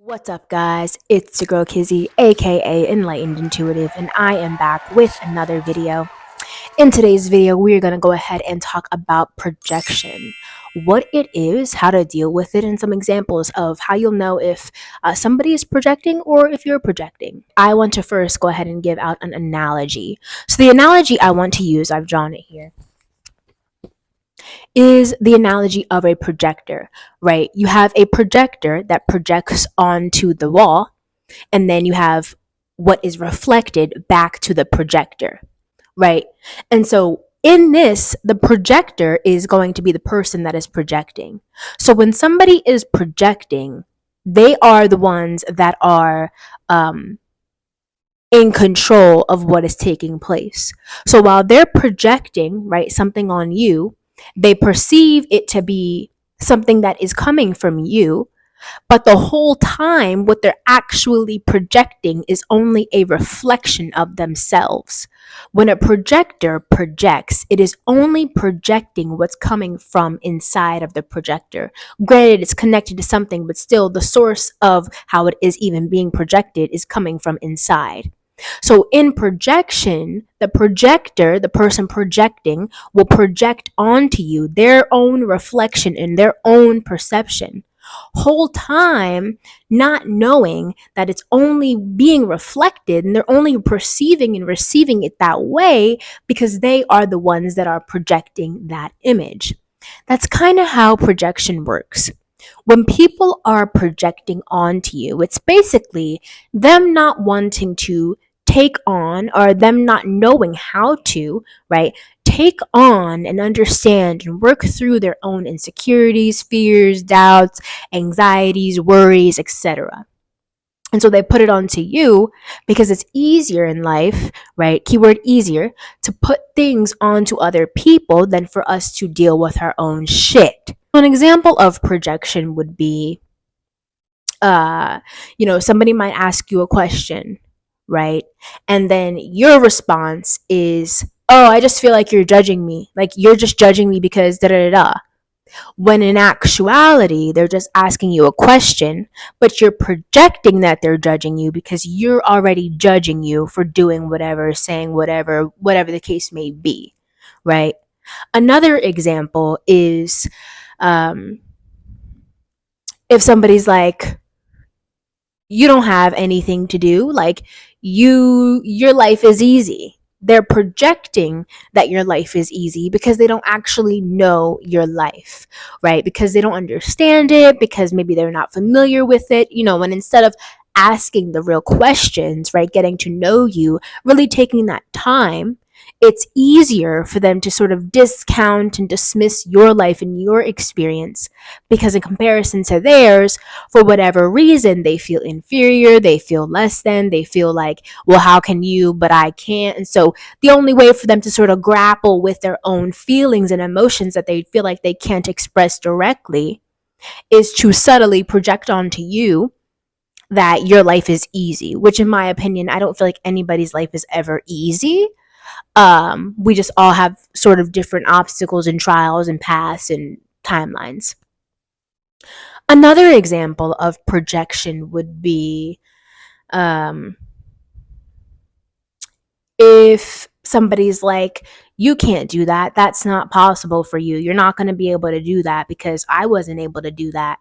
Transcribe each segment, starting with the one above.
What's up, guys? It's your girl Kizzy, aka Enlightened Intuitive, and I am back with another video. In today's video, we're going to go ahead and talk about projection, what it is, how to deal with it, and some examples of how you'll know if somebody is projecting or if you're projecting. I want to first go ahead and give out an analogy. So, the analogy I want to use, I've drawn it here, is the analogy of a projector, right? You have a projector that projects onto the wall, and then you have what is reflected back to the projector, right? And so in this, the projector is going to be the person that is projecting. So when somebody is projecting, they are the ones that are in control of what is taking place. So while they're projecting, right, something on you, they perceive it to be something that is coming from you, but the whole time, what they're actually projecting is only a reflection of themselves. When a projector projects, it is only projecting what's coming from inside of the projector. Granted, it's connected to something, but still the source of how it is even being projected is coming from inside. So in projection, the projector, the person projecting, will project onto you their own reflection and their own perception. Whole time not knowing that it's only being reflected and they're only perceiving and receiving it that way because they are the ones that are projecting that image. That's kind of how projection works. When people are projecting onto you, it's basically them not wanting to take on, or them not knowing how to, right, take on and understand and work through their own insecurities, fears, doubts, anxieties, worries, etc. And so they put it onto you because it's easier in life, right? Keyword easier, to put things onto other people than for us to deal with our own shit. An example of projection would be, somebody might ask you a question, right? And then your response is, oh, I just feel like you're judging me. Like you're just judging me because da da da da. When in actuality, they're just asking you a question, but you're projecting that they're judging you because you're already judging you for doing whatever, saying whatever the case may be, right? Another example is if somebody's like, you don't have anything to do, like your life is easy. They're projecting that your life is easy because they don't actually know your life, right? Because they don't understand it, because maybe they're not familiar with it, and instead of asking the real questions, right, getting to know you, really taking that time, it's easier for them to sort of discount and dismiss your life and your experience because in comparison to theirs, for whatever reason, they feel inferior, they feel less than, they feel like, well, how can you, but I can't. And so the only way for them to sort of grapple with their own feelings and emotions that they feel like they can't express directly is to subtly project onto you that your life is easy, which in my opinion, I don't feel like anybody's life is ever easy. We just all have sort of different obstacles and trials and paths and timelines. Another example of projection would be if somebody's like, you can't do that. That's not possible for you. You're not going to be able to do that because I wasn't able to do that.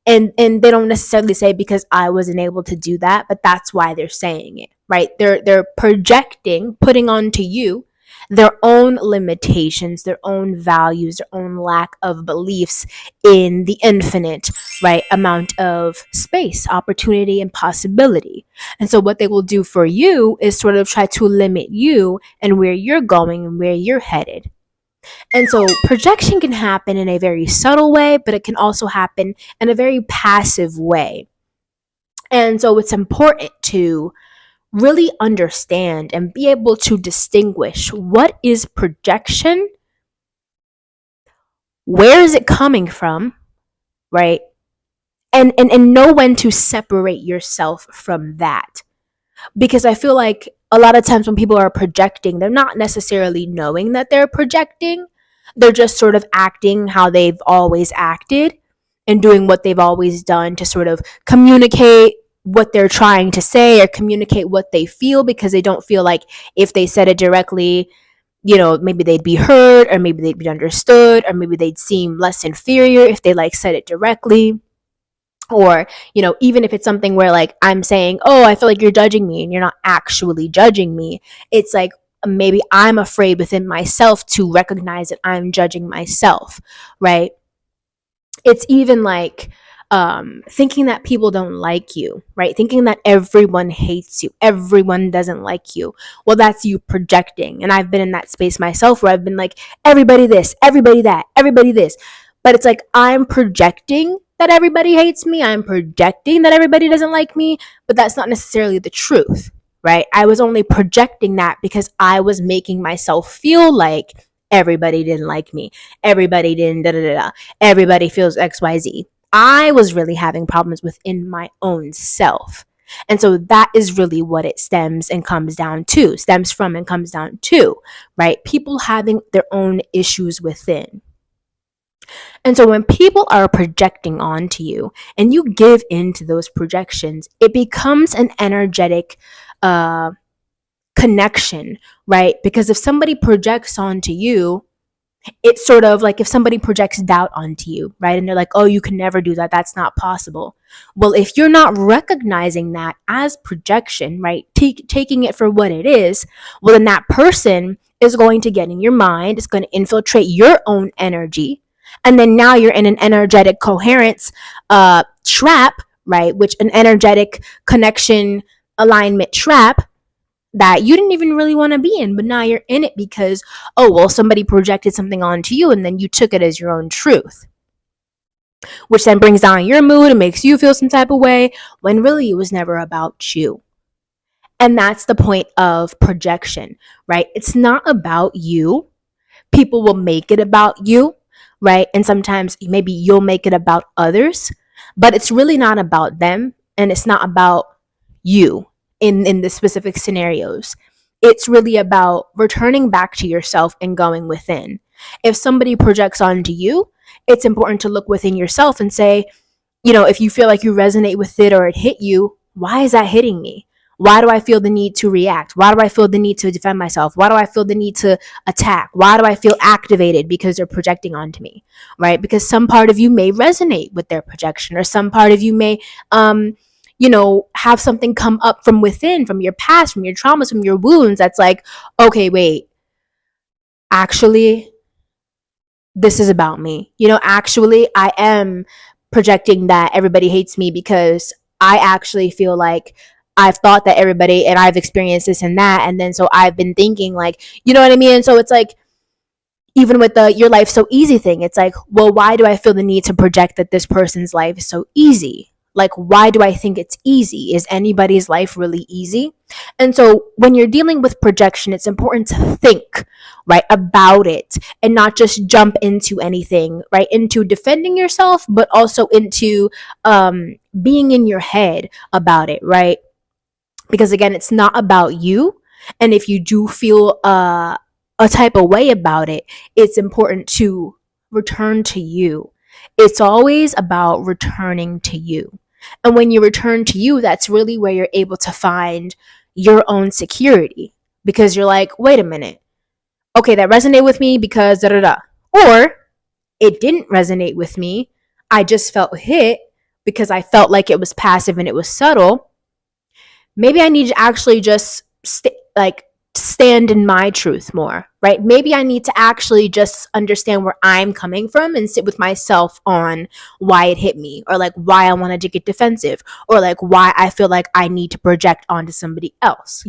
And they don't necessarily say because I wasn't able to do that, but that's why they're saying it, right? They're projecting, putting onto you their own limitations, their own values, their own lack of beliefs in the infinite, right, amount of space, opportunity, and possibility. And so what they will do for you is sort of try to limit you and where you're going and where you're headed. And so projection can happen in a very subtle way, but it can also happen in a very passive way. And so it's important to really understand and be able to distinguish what is projection, where is it coming from, right? And know when to separate yourself from that. Because I feel like a lot of times when people are projecting, they're not necessarily knowing that they're projecting. They're just sort of acting how they've always acted. and doing what they've always done to sort of communicate what they're trying to say or communicate what they feel, because they don't feel like if they said it directly, maybe they'd be heard, or maybe they'd be understood, or maybe they'd seem less inferior if they like said it directly. Or, even if it's something where like I'm saying, oh, I feel like you're judging me, and you're not actually judging me. It's like maybe I'm afraid within myself to recognize that I'm judging myself, right? It's even like thinking that people don't like you, right? Thinking that everyone hates you, everyone doesn't like you. Well, that's you projecting. And I've been in that space myself where I've been like, everybody this, everybody that, everybody this. But it's like I'm projecting that everybody hates me. I'm projecting that everybody doesn't like me, but that's not necessarily the truth, right? I was only projecting that because I was making myself feel like everybody didn't like me. Everybody didn't da da da da. Everybody feels XYZ. I was really having problems within my own self. And so that is really what it stems from and comes down to, right? People having their own issues within. And so when people are projecting onto you and you give in to those projections, it becomes an energetic connection, right? Because if somebody projects onto you, it's sort of like if somebody projects doubt onto you, right? And they're like, oh, you can never do that. That's not possible. Well, if you're not recognizing that as projection, right? Taking it for what it is, well, then that person is going to get in your mind. It's going to infiltrate your own energy. And then now you're in an energetic coherence trap, right? Which an energetic connection alignment trap that you didn't even really want to be in, but now you're in it because, oh, well, somebody projected something onto you and then you took it as your own truth, which then brings down your mood and makes you feel some type of way when really it was never about you. And that's the point of projection, right? It's not about you. People will make it about you, right? And sometimes maybe you'll make it about others, but it's really not about them and it's not about you in the specific scenarios. It's really about returning back to yourself and going within. If somebody projects onto you, it's important to look within yourself and say, if you feel like you resonate with it or it hit you, why is that hitting me? Why do I feel the need to react? Why do I feel the need to defend myself? Why do I feel the need to attack? Why do I feel activated because they're projecting onto me, right? Because some part of you may resonate with their projection, or some part of you may, have something come up from within, from your past, from your traumas, from your wounds. That's like, okay, wait, actually, this is about me. Actually, I am projecting that everybody hates me because I actually feel like I've thought that everybody, and I've experienced this and that. And then so I've been thinking like, you know what I mean? And so it's like, even with the your life so easy thing, it's like, well, why do I feel the need to project that this person's life is so easy? Like, why do I think it's easy? Is anybody's life really easy? And so when you're dealing with projection, it's important to think, right, about it and not just jump into anything, right, into defending yourself, but also into being in your head about it, right? Because again, it's not about you. And if you do feel a type of way about it, it's important to return to you. It's always about returning to you. And when you return to you, that's really where you're able to find your own security, because you're like, wait a minute. Okay, that resonated with me because da da da. Or it didn't resonate with me. I just felt hit because I felt like it was passive and it was subtle. Maybe I need to actually just stand in my truth more, right? Maybe I need to actually just understand where I'm coming from and sit with myself on why it hit me, or like why I wanted to get defensive, or like why I feel like I need to project onto somebody else.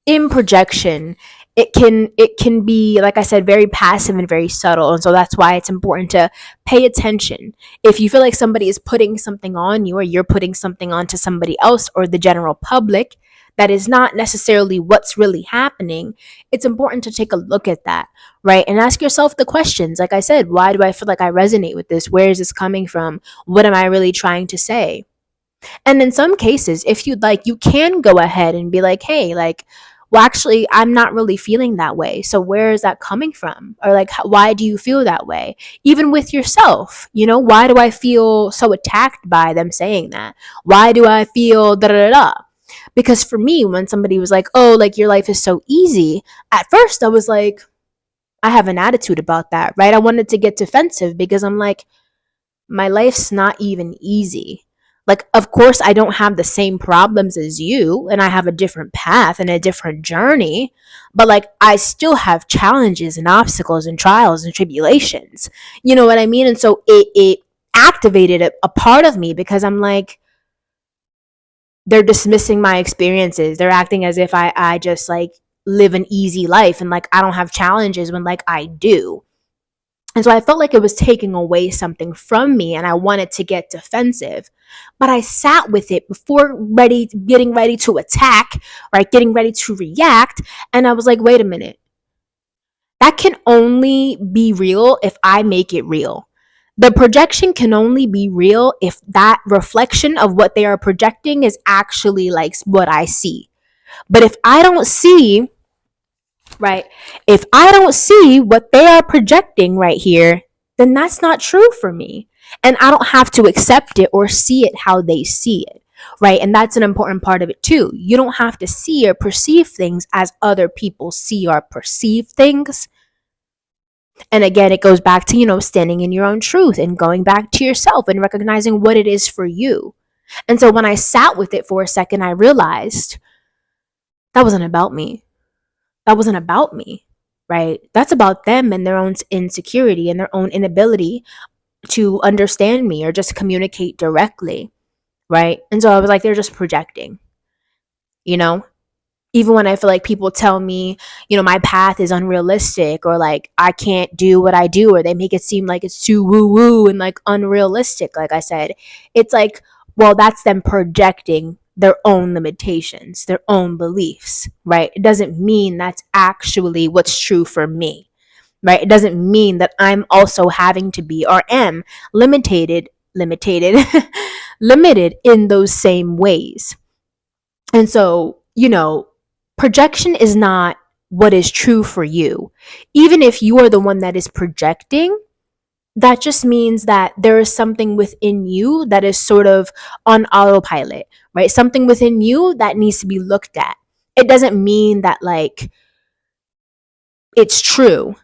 In projection, it can be, like I said, very passive and very subtle. And so that's why it's important to pay attention. If you feel like somebody is putting something on you, or you're putting something onto somebody else or the general public that is not necessarily what's really happening, it's important to take a look at that, right? And ask yourself the questions. Like I said, why do I feel like I resonate with this? Where is this coming from? What am I really trying to say? And in some cases, if you'd like, you can go ahead and be like, hey, like, well, actually, I'm not really feeling that way. So where is that coming from? Or like, why do you feel that way? Even with yourself, why do I feel so attacked by them saying that? Why do I feel da da da? Because for me, when somebody was like, oh, like your life is so easy, at first I was like, I have an attitude about that, right? I wanted to get defensive because I'm like, my life's not even easy. Like, of course, I don't have the same problems as you, and I have a different path and a different journey, but like, I still have challenges and obstacles and trials and tribulations. You know what I mean? And so it activated a part of me because I'm like, they're dismissing my experiences. They're acting as if I just like live an easy life and like I don't have challenges when like I do. And so I felt like it was taking away something from me and I wanted to get defensive. But I sat with it before getting ready to attack, right? Getting ready to react. And I was like, wait a minute. That can only be real if I make it real. The projection can only be real if that reflection of what they are projecting is actually like what I see. But if I don't see, right, if I don't see what they are projecting right here, then that's not true for me. And I don't have to accept it or see it how they see it, right? And that's an important part of it too. You don't have to see or perceive things as other people see or perceive things. And again, it goes back to, standing in your own truth and going back to yourself and recognizing what it is for you. And so when I sat with it for a second, I realized that wasn't about me. That wasn't about me, right? That's about them and their own insecurity and their own inability to understand me or just communicate directly, right? And so I was like, they're just projecting, you know? Even when I feel like people tell me, my path is unrealistic or like I can't do what I do or they make it seem like it's too woo woo and like unrealistic, like I said, it's like, well, that's them projecting their own limitations, their own beliefs, right? It doesn't mean that's actually what's true for me, right? It doesn't mean that I'm also having to be or am limited, limited in those same ways. And so, projection is not what is true for you. Even if you are the one that is projecting, that just means that there is something within you that is sort of on autopilot, right? Something within you that needs to be looked at. It doesn't mean that like it's true,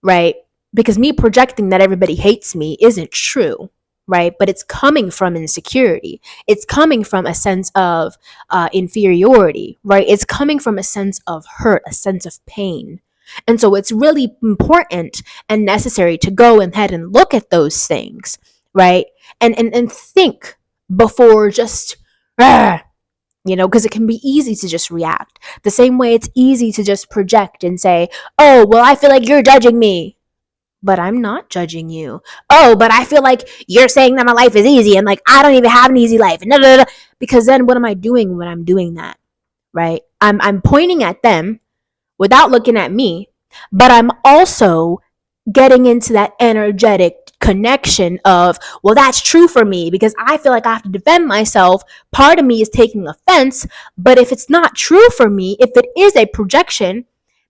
right? Because me projecting that everybody hates me isn't true, right? But it's coming from insecurity. It's coming from a sense of inferiority, right? It's coming from a sense of hurt, a sense of pain. And so it's really important and necessary to go ahead and look at those things, right? And think before just, because it can be easy to just react. The same way it's easy to just project and say, oh, well, I feel like you're judging me. But I'm not judging you. Oh, but I feel like you're saying that my life is easy and like I don't even have an easy life. Because then what am I doing when I'm doing that? Right? I'm pointing at them without looking at me, but I'm also getting into that energetic connection of, well, that's true for me because I feel like I have to defend myself. Part of me is taking offense, but if it's not true for me, if it is a projection,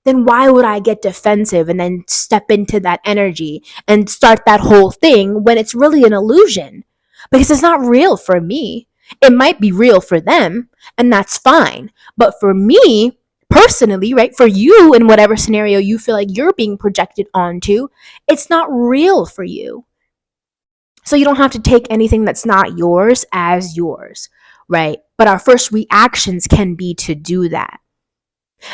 then why would I get defensive and then step into that energy and start that whole thing when it's really an illusion? Because it's not real for me. It might be real for them, and that's fine. But for me, personally, right, for you in whatever scenario you feel like you're being projected onto, it's not real for you. So you don't have to take anything that's not yours as yours, right? But our first reactions can be to do that.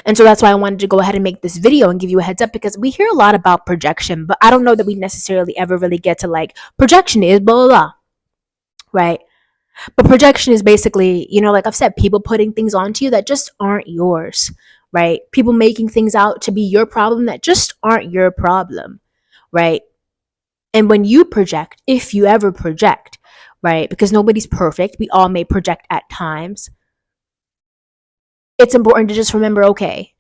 And so that's why I wanted to go ahead and make this video and give you a heads up, because we hear a lot about projection, but I don't know that we necessarily ever really get to like, projection is blah, blah, blah, right? But projection is basically, like I've said, people putting things onto you that just aren't yours, right? People making things out to be your problem that just aren't your problem, right? And when you project, if you ever project, right? Because nobody's perfect. We all may project at times. It's important to just remember, okay,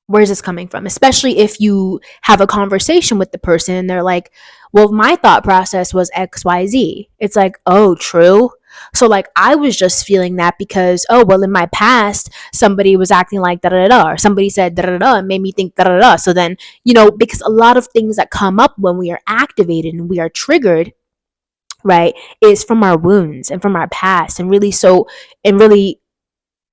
where's this coming from? Especially if you have a conversation with the person and they're like, well, my thought process was XYZ. It's like, oh, true. So like I was just feeling that because, oh well, in my past somebody was acting like da da da, or somebody said da da da and made me think da da da. So then, because a lot of things that come up when we are activated and we are triggered, right, is from our wounds and from our past. And really, so and really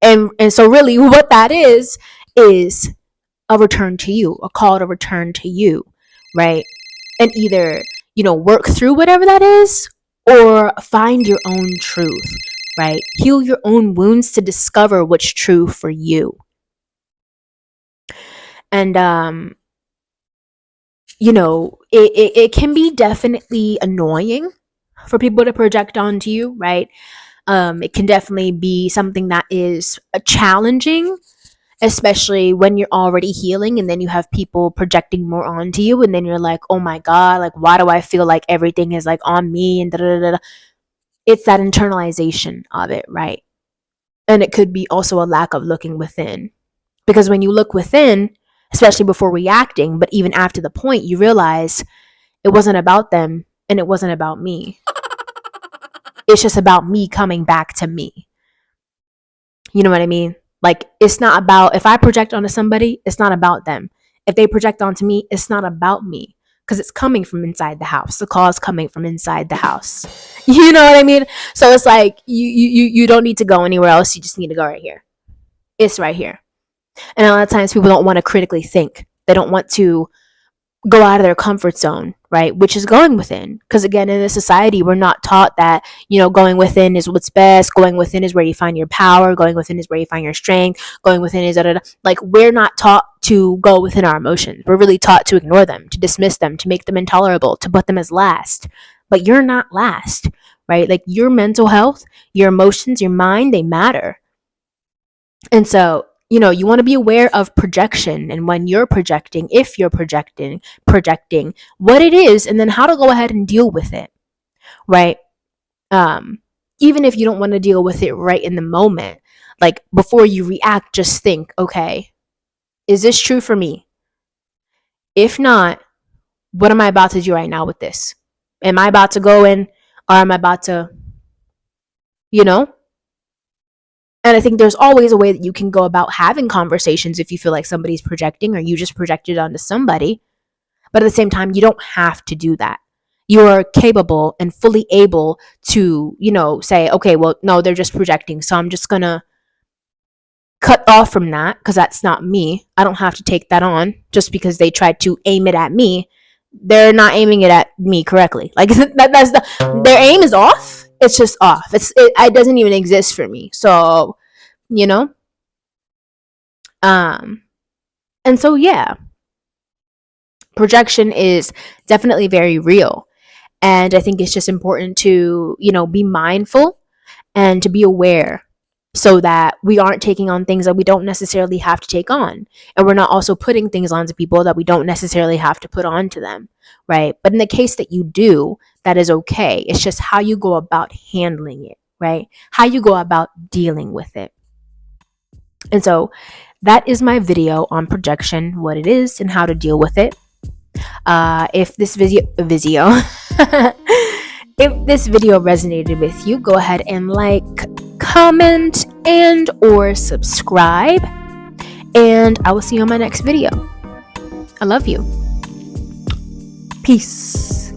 and so really what that is a return to you, a call to return to you, right? And either, work through whatever that is, or find your own truth, right? Heal your own wounds to discover what's true for you. And it can be definitely annoying for people to project onto you, right? It can definitely be something that is challenging, especially when you're already healing and then you have people projecting more onto you, and then you're like, oh my god, like why do I feel like everything is like on me and da da da. It's that internalization of it, right? And it could be also a lack of looking within, because when you look within, especially before reacting, but even after the point, you realize it wasn't about them and it wasn't about me. It's just about me coming back to me. You know what I mean? Like, it's not about, if I project onto somebody, it's not about them. If they project onto me, it's not about me, because it's coming from inside the house. The call is coming from inside the house. You know what I mean? So it's like you don't need to go anywhere else. You just need to go right here. It's right here. And a lot of times people don't want to critically think. They don't want to go out of their comfort zone, right? Which is going within. Because again, in this society, we're not taught that, going within is what's best. Going within is where you find your power. Going within is where you find your strength. Going within is like, we're not taught to go within our emotions. We're really taught to ignore them, to dismiss them, to make them intolerable, to put them as last. But you're not last, right? Like, your mental health, your emotions, your mind, they matter. And so, you want to be aware of projection, and when you're projecting, if you're projecting what it is, and then how to go ahead and deal with it, right? Even if you don't want to deal with it right in the moment, like before you react, just think, okay, is this true for me? If not, what am I about to do right now with this? Am I about to go in, or am I about to, you know? And I think there's always a way that you can go about having conversations if you feel like somebody's projecting or you just projected onto somebody. But at the same time, you don't have to do that. You are capable and fully able to, say, okay, well, no, they're just projecting. So I'm just going to cut off from that because that's not me. I don't have to take that on just because they tried to aim it at me. They're not aiming it at me correctly. Like, their aim is off. It's just off. It doesn't even exist for me. So, and so, yeah, projection is definitely very real. And I think it's just important to, be mindful and to be aware, so that we aren't taking on things that we don't necessarily have to take on. And we're not also putting things onto people that we don't necessarily have to put onto them, right? But in the case that you do, that is okay. It's just how you go about handling it, right? How you go about dealing with it. And so that is my video on projection, what it is and how to deal with it. If this video if this video resonated with you, go ahead and like, comment, and or subscribe, and I will see you on my next video. I love you. Peace.